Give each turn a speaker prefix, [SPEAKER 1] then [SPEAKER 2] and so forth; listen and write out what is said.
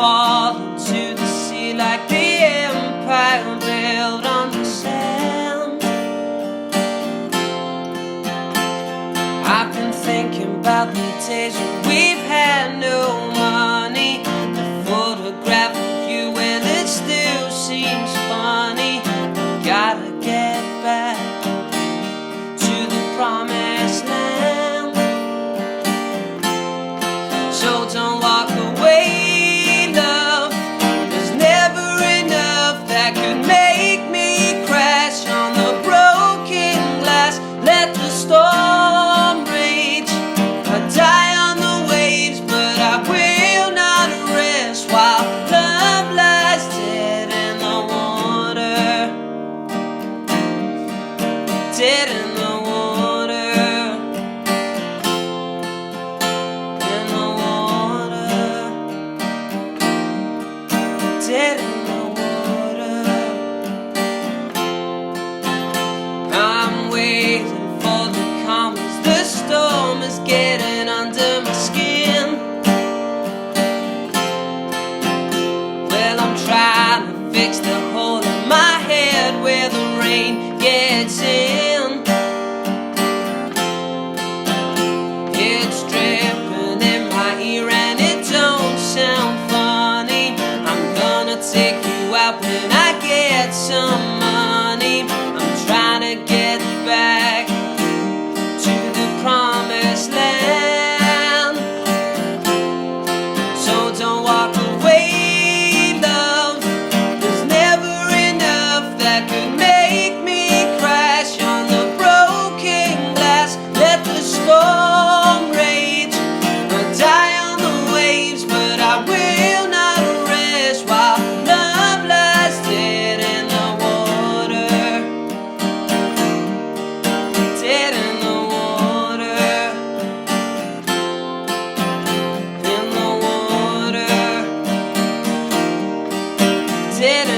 [SPEAKER 1] fall into the sea like the empire built on the sand. I've been thinking about the days when we've had no money. The photograph of you and it still seems funny. Gotta get back to the promised land. So don't walk away, love. There's never enough that could make me crash on the broken glass. Let the storm rage. I die on the waves, but I will not rest while love lies dead in the water. Dead in the water. In the water. Dead in the water. I'm waiting for the calm as the storm is getting under my skin. Well, I'm trying to fix the hole in my head where the rain gets in. It's dripping in my ear and it don't sound funny. I'm gonna take you out when I get some money. I'm trying to get back to the promised land. So don't walk away, love. There's never enough that could make me crash on the broken glass. Let the storm rage. I die on the waves, but I will not rest while love lies dead in the water. Dead in the water. In the water. Dead in